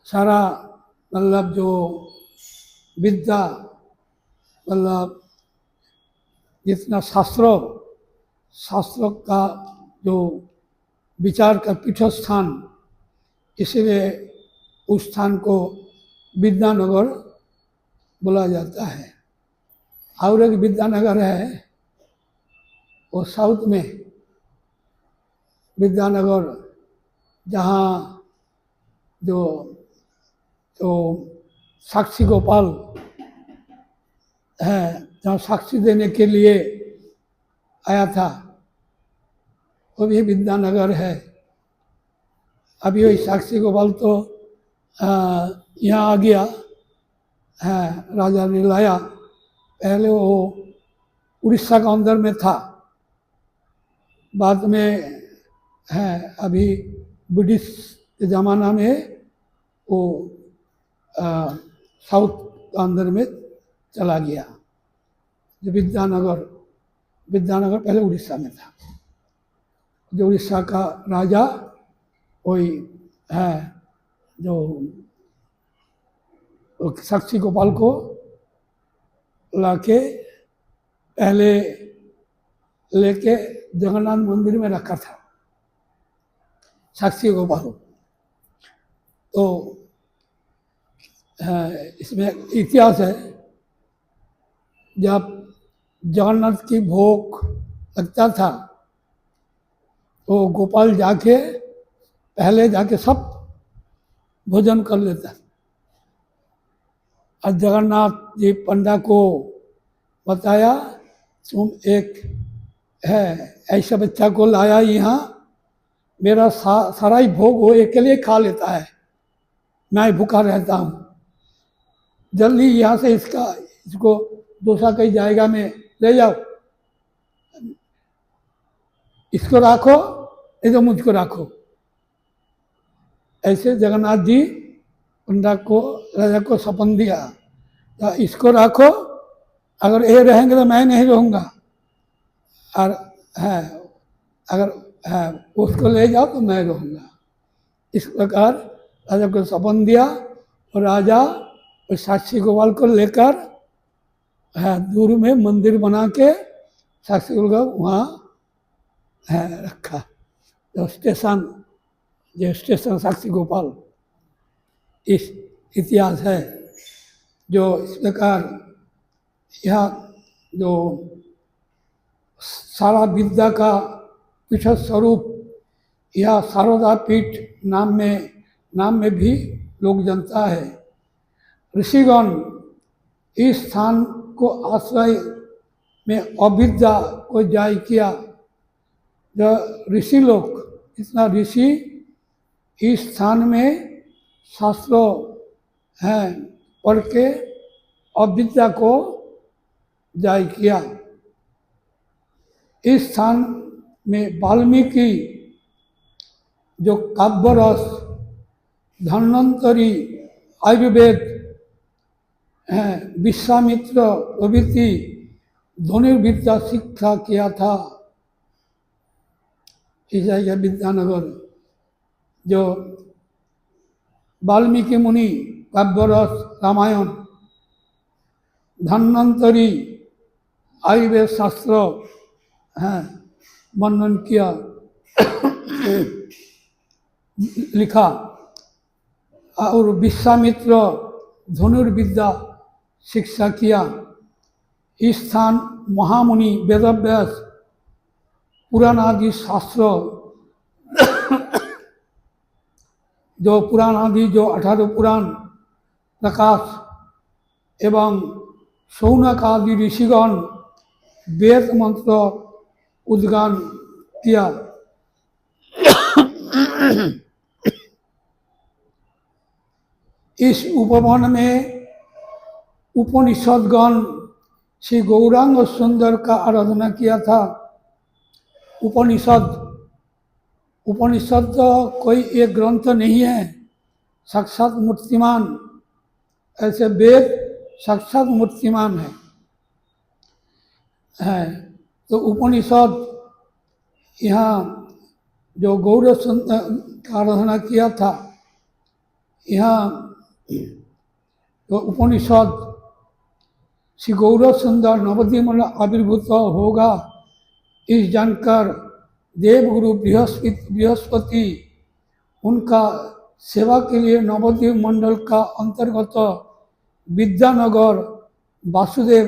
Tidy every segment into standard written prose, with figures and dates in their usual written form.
सारा मतलब जो विद्या मतलब जितना शास्त्रों का जो विचार का पीठस्थान, इसीलिए उस स्थान को विद्यानगर बोला जाता है। और एक विद्यानगर है वो साउथ में, विद्यानगर, जहाँ जो जो साक्षी गोपाल है, जहाँ साक्षी देने के लिए आया था, वो भी विद्यानगर है। अभी वही साक्षी गोपाल तो यहाँ आ गया है, राजा ने लाया। पहले वो उड़ीसा का अंदर में था, बाद में है अभी ब्रिटिश के ज़माना में वो साउथ के अंदर में चला गया। जो विद्यानगर पहले उड़ीसा में था। जो उड़ीसा का राजा वही है जो साक्षी गोपाल को लाके पहले लेके जगन्नाथ मंदिर में रखा था साक्षी गोपाल। तो इसमें इतिहास है, जब जगन्नाथ की भोग लगता था तो गोपाल पहले जाके सब भोजन कर लेता। और जगन्नाथ जी पंडा को बताया, तुम एक है ऐसा बच्चा को लाया यहाँ, मेरा सारा ही भोग वो अकेले खा लेता है, मैं भूखा रहता हूँ। जल्दी यहाँ से इसको दूसरा कई जाएगा में ले जाओ, इसको रखो, नहीं तो मुझको रखो। ऐसे जगन्नाथ जी पंडा को, राजा को सपन दिया, तो इसको रखो, अगर ये रहेंगे तो मैं नहीं रहूँगा, और है अगर है उसको ले जाओ तो मैं रहूँगा। इस प्रकार राजा को सपन दिया, और राजा उस साक्षी गोपाल को लेकर है दूर में मंदिर बना के साक्षी गोपाल को वहाँ है रखा। जो स्टेशन साक्षी गोपाल, इस इतिहास है। जो इस प्रकार यह जो सारा विद्या का पीठ स्वरूप, यह शारदा पीठ नाम में भी लोग जानता है। ऋषिगण इस स्थान को आश्रय में अविद्या को जाय किया। जो ऋषि लोग, इतना ऋषि इस स्थान में शास्त्रों हैं पढ़ के अविद्या को जाय किया। इस स्थान में वाल्मीकि जो काव्य रस, धन्वंतरी, आयुर्वेद हैं, विश्वामित्र प्रभृति धनुर्विद्या शिक्षा किया था। इस जगह विद्यानगर जो वाल्मीकि मुनि काव्य रस, रामायण, धन्वंतरी, आयुर्वेद शास्त्र हैं वर्णन किया, लिखा। और विश्वामित्र धनुर्विद्या शिक्षा किया। इस स्थान महामुनि वेदव्यास पुराण आदि शास्त्र, जो पुराण आदि जो 18 पुराण प्रकाश एवं शौनक आदि ऋषिगण वेद मंत्र उद्गान किया। इस उपवन में उपनिषदगण श्री गौरांग सुंदर का आराधना किया था। उपनिषद तो कोई एक ग्रंथ नहीं है, साक्षात मूर्तिमान, ऐसे वेद साक्षात मूर्तिमान है। तो उपनिषद यहाँ जो गौर का आराधना किया था, यहाँ तो उपनिषद श्री गौर सुंदर नवद्वीप मंडल आविर्भूत होगा इस जानकर देवगुरु बृहस्पति उनका सेवा के लिए नवद्वीप मंडल का अंतर्गत विद्यानगर वासुदेव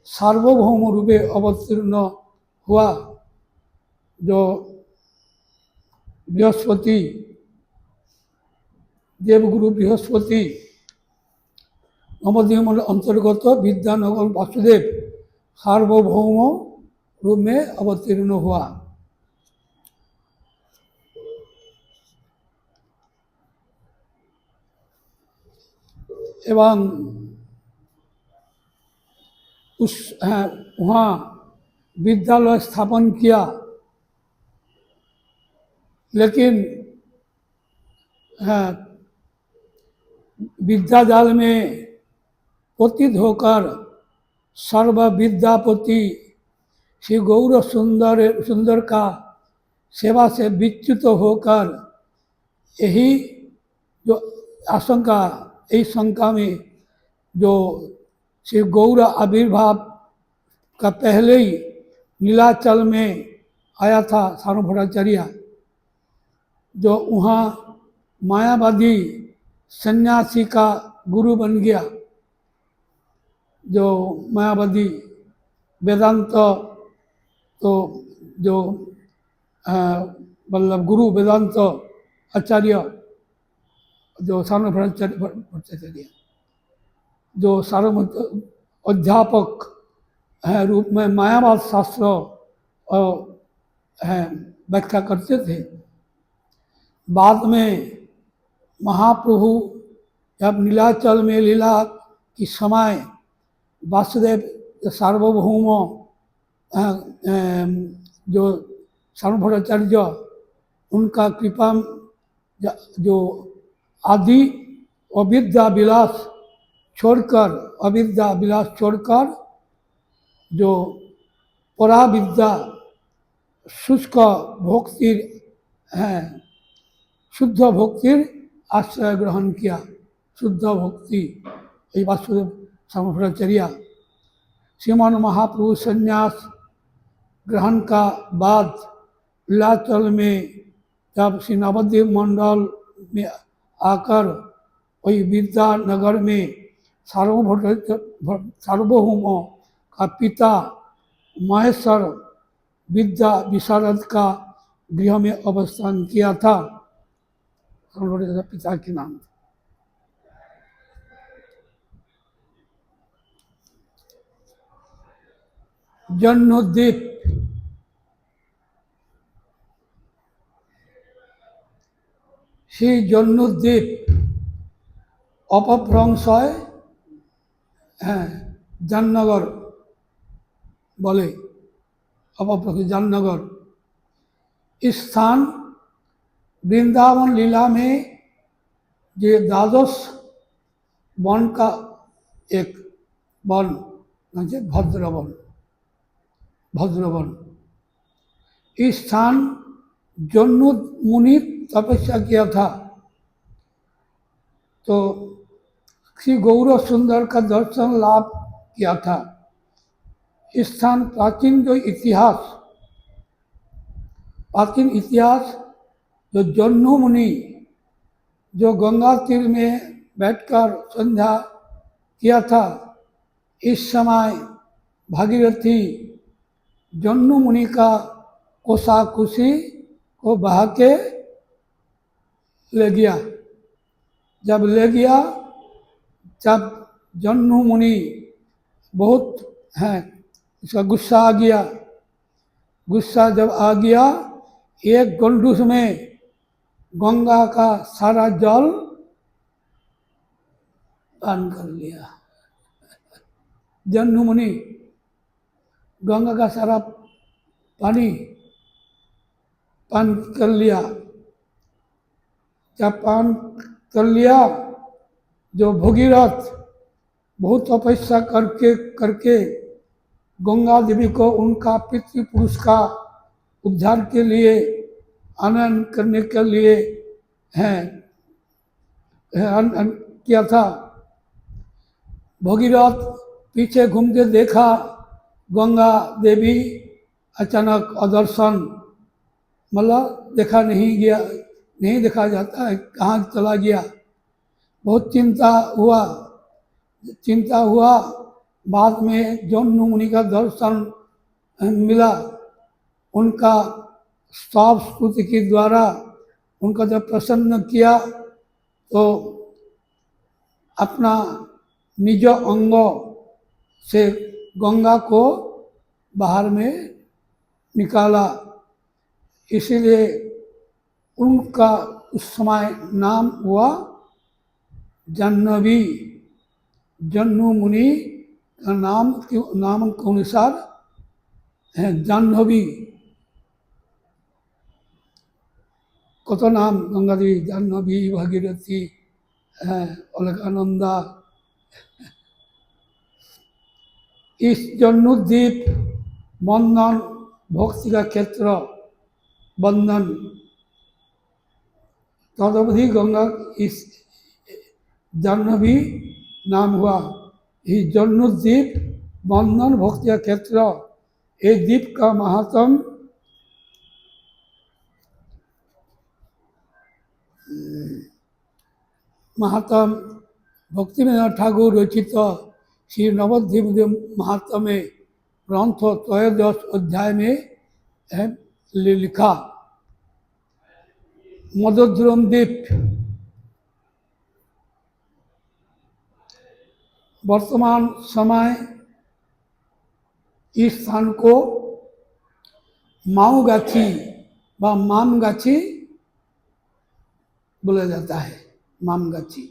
सार्वभौम रूपे अवतीर्ण हुआ। जो बृहस्पति देवगुरु बृहस्पति नवद्वीप मंडल अंतर्गत विद्यानगर वासुदेव सार्वभौम रूप में अवतीर्ण हुआ। एवं उस वहाँ विद्यालय स्थापन किया, लेकिन विद्याजाल में पतित होकर सर्व विद्यापति श्री गौर सुंदर का सेवा से विच्युत होकर यही जो आशंका, यही शंका में जो श्री गौर आविर्भाव का पहले ही नीलाचल में आया था सार्वभौमाचार्य, जो वहाँ मायावादी सन्यासी का गुरु बन गया। जो मायावादी वेदांत तो जो मतलब गुरु वेदांत आचार्य जो सार्वभौमाचार्य जो सार्व अध्यापक है रूप में मायावाद शास्त्र व्याख्या करते थे। बाद में महाप्रभु जब नीलाचल में लीला की समय वासुदेव सार्वभौम जो सार्वभौमाचार्य उनका कृपा जो आदि अविद्या विलास छोड़कर जो पराविद्या शुष्क भोक्तिर है शुद्ध भोक्तिर आश्रय ग्रहण किया। शुद्ध भक्ति ये वासुदेव सार्वभौमाचार्य श्रीमान महाप्रभु संन्यास ग्रहण का बाद लीलाचल में जब श्री नवद्वीप मंडल में आकर वही विद्यानगर में सार्वभौम का पिता महेश्वर विद्या विशारद का गृह में अवस्थान किया था। पिता के नाम जन्नोद्दीप श्री जन्नोद्दीप अपभ्रंश जाननगर बोले अपभ्रंश जाननगर इस स्थान वृंदावन लीला में जो द्वादश वन का एक वन भद्रवन इस स्थान जन्नु मुनि तपस्या किया था। तो श्री गौर सुंदर का दर्शन लाभ किया था। इस स्थान प्राचीन इतिहास जो जन्नु मुनि जो गंगा तीर में बैठकर संध्या किया था, इस समय भागीरथी जन्नु मुनि का कोसाकुशी को बहा के ले गया। जब ले गया जब जन्नु मुनि बहुत इसका गुस्सा आ गया। गुस्सा जब आ गया एक गंडूस में गंगा का सारा जल पान कर लिया। जन्नु मुनि गंगा का सारा पानी पान कर लिया। जब पान कर लिया जो भगीरथ बहुत तपस्या करके गंगा देवी को उनका पितृपुरुष का उद्धार के लिए आनंद करने के लिए किया था। भगीरथ पीछे घूम के देखा, गंगा देवी अचानक अदर्शन, मतलब देखा नहीं गया, नहीं देखा जाता है, कहाँ चला गया। बहुत चिंता हुआ। बाद में जन्नू मुनि का दर्शन मिला। उनका साफ स्तुति के द्वारा उनका जब प्रसन्न किया तो अपना निज अंग से गंगा को बाहर में निकाला। इसीलिए उनका उस समय नाम हुआ जाह्नवी। जन्नू मुनि का नाम के अनुसार है जाह्नवी। कत नाम गंगा देवी, जाह्नवी, भागीरथी, अलकानंदा। इस जन्नुद्वीप बंधन भक्ति का क्षेत्र, बंधन तदवधि गंगा इस जाह्नवी नाम हुआ। ये जन्नुद्वीप बंधन भक्ति का क्षेत्र, ये द्वीप का महात्म भक्तिविनोद ठाकुर रचित श्री नवद्वीप महात्म्य में ग्रंथ त्रयोदश अध्याय में है लिखा। मदोद्रम द्वीप वर्तमान समय इस स्थान को माऊगाछी व मामगाछी बोला जाता है। मामगाछी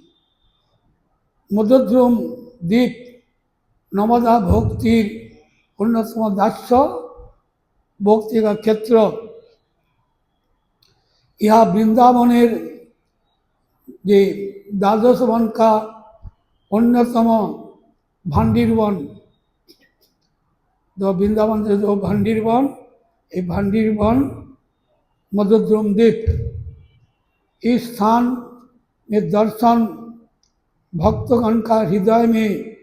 मदोद्रम द्वीप नवदा भक्तिर अन्यतम दास्य भक्ति का क्षेत्र। यह वृंदावनेर जे द्वादश वन का अन्यतम भांडीर वन, जो वृंदावन से जो भांडीर वन, ये भांडीर वन मदोद्रम द्वीप। इस स्थान में दर्शन भक्तगण का हृदय में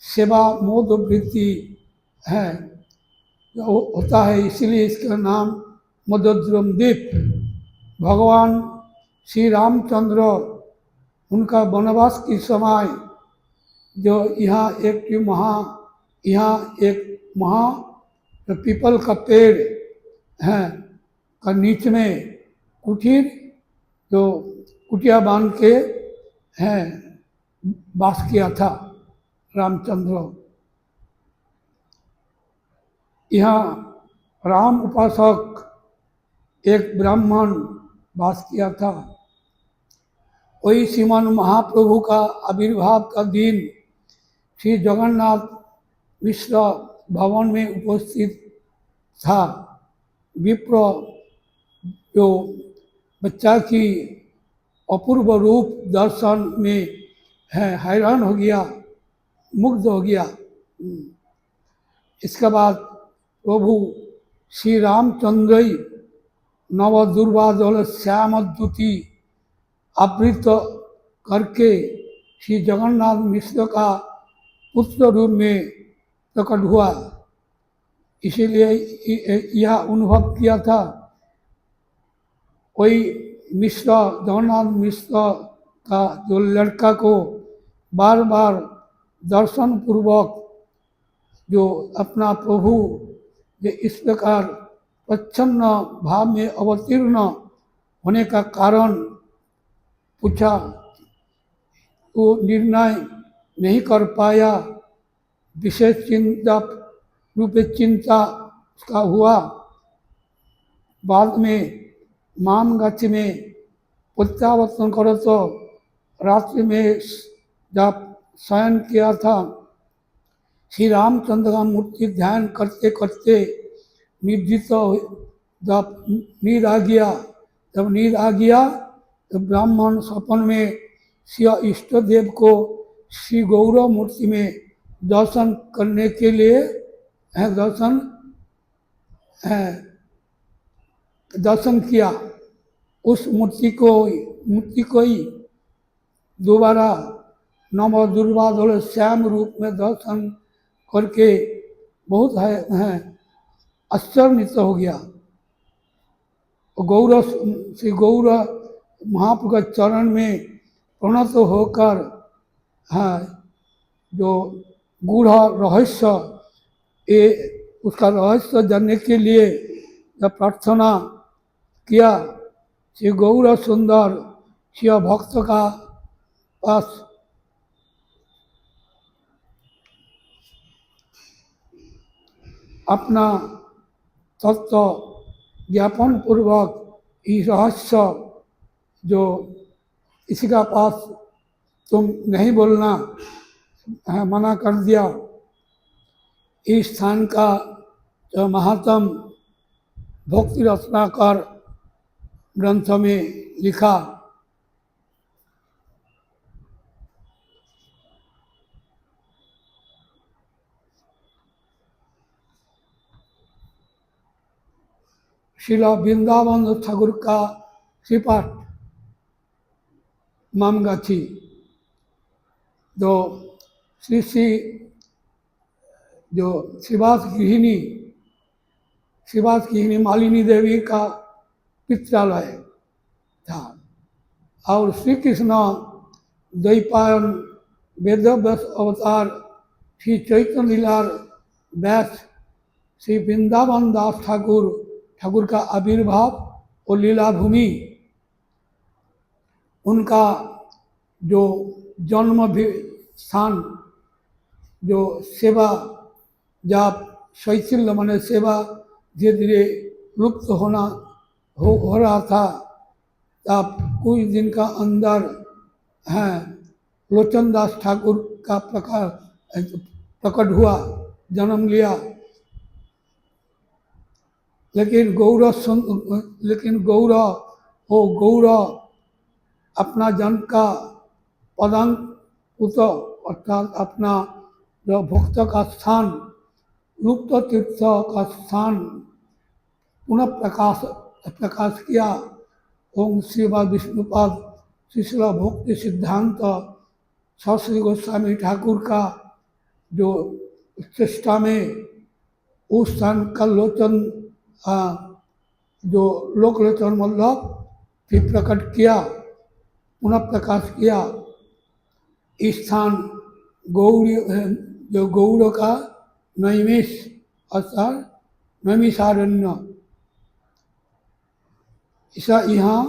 सेवा मोद वृत्ति है होता है, इसलिए इसका नाम मदोद्रम द्वीप। भगवान श्री रामचंद्र उनका वनवास के समय जो यहाँ एक महा पीपल का पेड़ है का नीच में कुटीर जो कुटिया बांध के हैं वास किया था रामचंद्र। यहाँ राम उपासक एक ब्राह्मण वास किया था। वही श्रीमान महाप्रभु का आविर्भाव का दिन श्री जगन्नाथ मिश्र भवन में उपस्थित था। विप्र जो बच्चा की अपूर्व रूप दर्शन में है हैरान हो गया, मुग्ध हो गया। इसके बाद प्रभु श्री रामचंद्र नव दुर्वादल श्याम द्युति आवृत करके श्री जगन्नाथ मिश्र का पुत्र रूप में प्रकट हुआ। इसीलिए यह अनुभव किया था। कोई मिश्र जगन्नाथ मिश्र का जो लड़का को बार बार दर्शन पूर्वक जो अपना प्रभु जो इस प्रकार प्रच्छन्न भाव में अवतीर्ण होने का कारण पूछा, तो निर्णय नहीं कर पाया। विशेष चिंता का हुआ। बाद में मामगाछी में प्रत्यावर्तन करो तो रात्रि में जब शयन किया था, श्री रामचंद्र का मूर्ति ध्यान करते करते निद्रित जब नींद आ गया तो ब्राह्मण सपन में श्री इष्ट देव को श्री गौरव मूर्ति में दर्शन करने के लिए दर्शन किया। उस मूर्ति को ही दोबारा नव दुर्वा दौड़े श्याम रूप में दर्शन करके बहुत है आश्चर्यित हो गया। गौर श्री गौर महाप्रभु के चरण में प्रणत होकर है जो गूढ़ रहस्य ये उसका रहस्य जानने के लिए जब प्रार्थना किया, श्री गौर सुंदर श्री भक्त का पास अपना तत्व ज्ञापन पूर्वक इस रहस्य जो किसी का पास तुम नहीं बोलना है मना कर दिया। इस स्थान का जो महात्म भक्ति रत्नाकर ग्रंथ में लिखा। श्रीला वृंदावन ठाकुर का श्रीपाठ मामगाछी जो श्री श्री जो श्रीवास गृहिणी मालिनी देवी का पित्रालय था और श्री कृष्ण द्वैपायन वेदव्यास अवतार श्री चैतन्य लीला व्यास श्री वृंदावन दास ठाकुर का आविर्भाव और लीला भूमि, उनका जो जन्म भी स्थान, जो सेवा जब शैथिल्य माने सेवा धीरे धीरे लुप्त हो रहा था, तब कुछ दिन का अंदर है लोचन दास ठाकुर का प्रकट हुआ, जन्म लिया। लेकिन गौर अपना जन्म का पदांक पुत अर्थात अपना जो भक्त का स्थान लुप्त तीर्थ का स्थान पुनः प्रकाश किया। ओम श्रीवाद विष्णुपाद शिशिला भक्ति सिद्धांत श्री गोस्वामी ठाकुर का जो चेष्टा में उस स्थान का लोचन जो लोकलोचन मतलब फिर प्रकट किया, पुनः प्रकाश किया। इस स्थान गौरी जो गौड़ का नैमिष अर्थात नैमिषारण्य, ऐसा यहाँ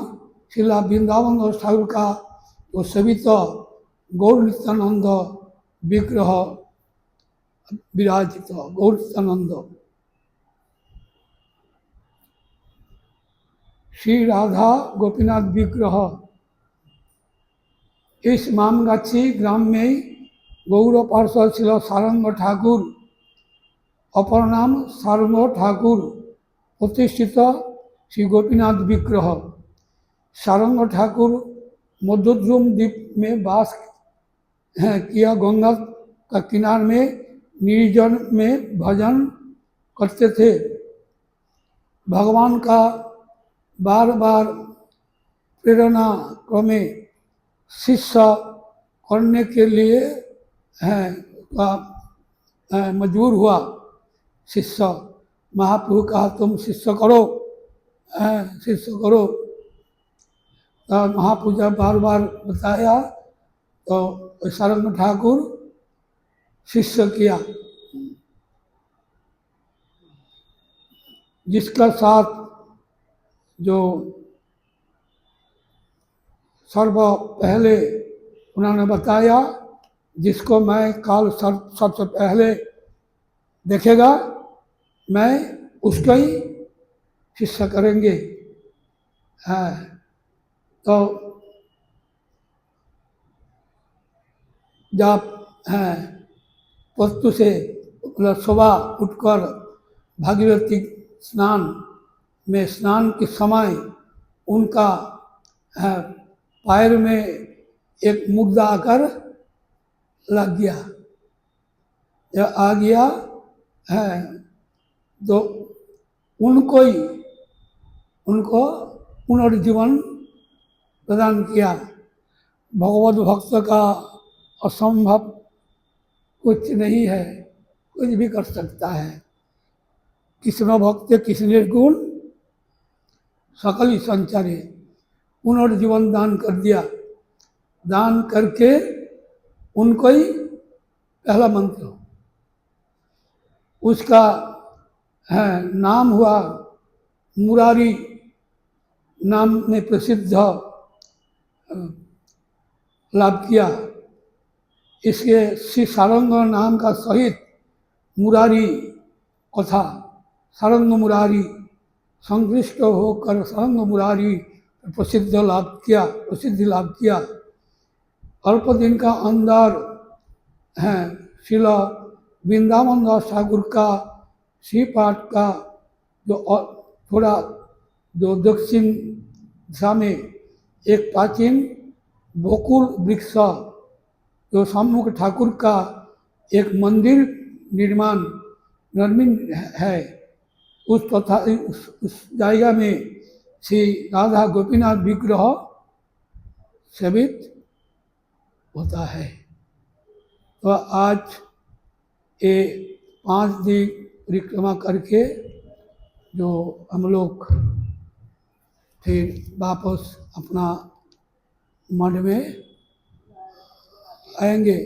शिला वृंदावन और ठाकुर का वो सवित गौर नित्यानंद विग्रह विराजित गौर नित्यानंद। श्री राधा गोपीनाथ विग्रह इस मामगाछी ग्राम में गौर पार्षद शिला सारंग ठाकुर अपर नाम सारंग ठाकुर प्रतिष्ठित श्री गोपीनाथ विग्रह। सारंग ठाकुर मधुद्रुम द्वीप में वास किया, गंगा का किनार में निर्जन में भजन करते थे। भगवान का बार बार प्रेरणा क्रमे शिष्य करने के लिए मजबूर हुआ। शिष्य महाप्रभु कहा तुम शिष्य करो, शिष्य करो। तो महाप्रभु जब बार बार बताया तो सारंग ठाकुर शिष्य किया, जिसका साथ जो सर्व पहले उन्होंने बताया, जिसको मैं काल सबसे पहले देखेगा मैं उसका ही शिष्य करेंगे। तो जब वस्तु से मतलब सुबह उठकर भागीरथी स्नान में स्नान के समय उनका पैर में एक मुद्दा आकर लग गया। जब आ गया तो उनको पुनर्जीवन प्रदान किया। भगवत भक्त का असंभव कुछ नहीं है, कुछ भी कर सकता है। कृष्ण भक्त कृष्ण निर्गुण सकल संचारे, पुनर्जीवन दान कर दिया। दान करके उनको ही पहला मंत्र उसका है नाम हुआ मुरारी नाम में प्रसिद्ध लाभ किया। इसके श्री सारंग नाम का सहित मुरारी कथा, सारंग मुरारी, संकृष्ट होकर सारंग मुरारी प्रसिद्धि लाभ किया। अल्प दिन का अंदर हैं शिल वृंदावन दास ठाकुर का श्री पाठ का थोड़ा जो दक्षिण दिशा में एक प्राचीन बकुल वृक्ष जो सम्मुख ठाकुर का एक मंदिर निर्मित है, उस जायगा में श्री राधा गोपीनाथ विग्रह सेवित होता है। तो आज ये 5 दिन परिक्रमा करके जो हम लोग फिर वापस अपना मठ में आएंगे।